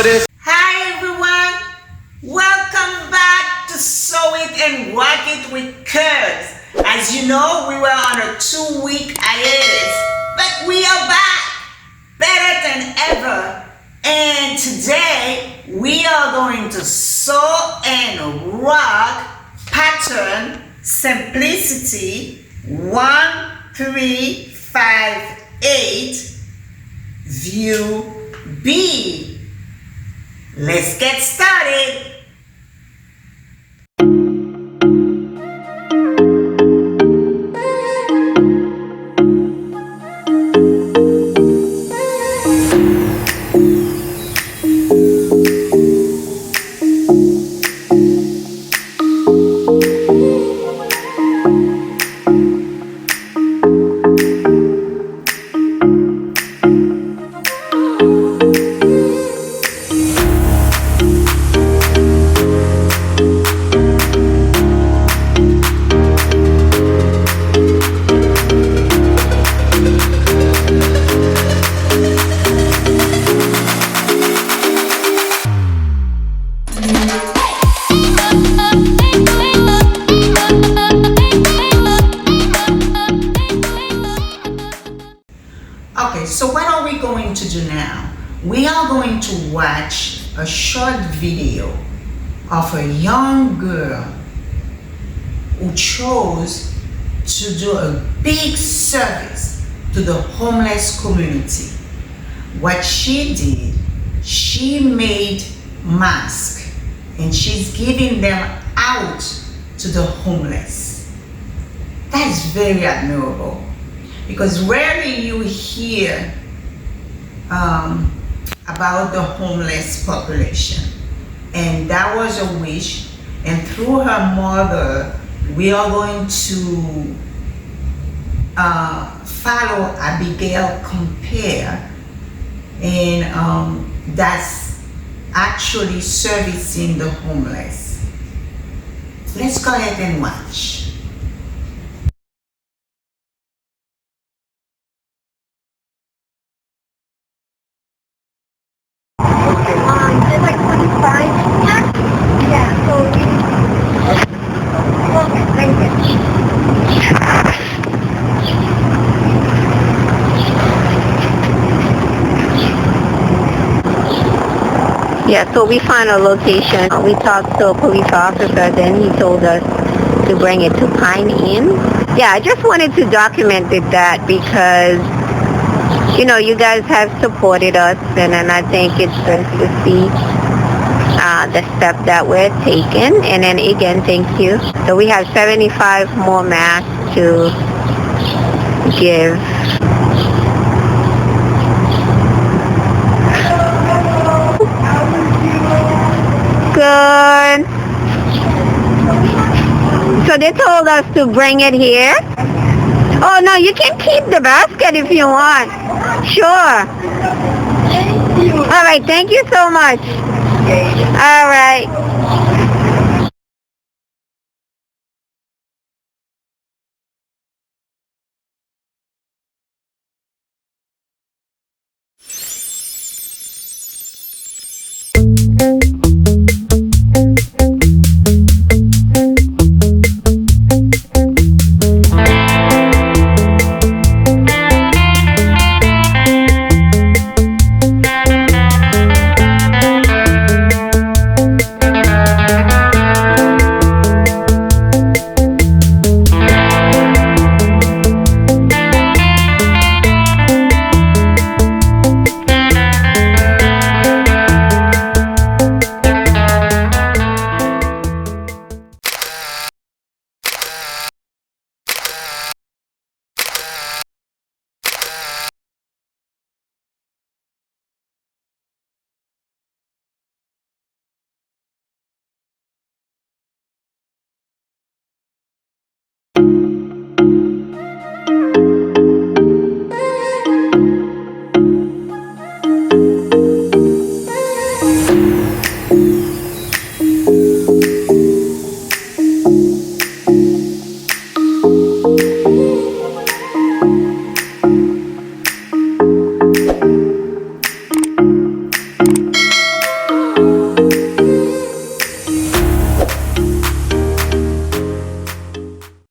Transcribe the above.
for this. Hi everyone, welcome back to Sew It and Rock It with Curves. As you know, we were on a 2-week hiatus, but we are back better than ever. And today we are going to sew and rock pattern simplicity 1358 view B. Let's get started. Okay, so what are we going to do now? We are going to watch a short video of a young girl who chose to do a big service to the homeless community. What she did, she made masks and she's giving them out to the homeless. That's very admirable. Because rarely you hear about the homeless population. And that was a wish. And through her mother, we are going to follow Abigail Compare. And that's actually servicing the homeless. Let's go ahead and watch. There's like 25. Yeah, so okay, thank you. Yeah, so we found a location. We talked to a police officer, then he told us to bring it to Pine Inn. Yeah, I just wanted to document that because you know, you guys have supported us, and I think it's good to see the step that we're taking. And then again, thank you. So we have 75 more masks to give. Good. So they told us to bring it here. Oh, no, you can keep the basket if you want. Sure. All right, thank you so much. All right.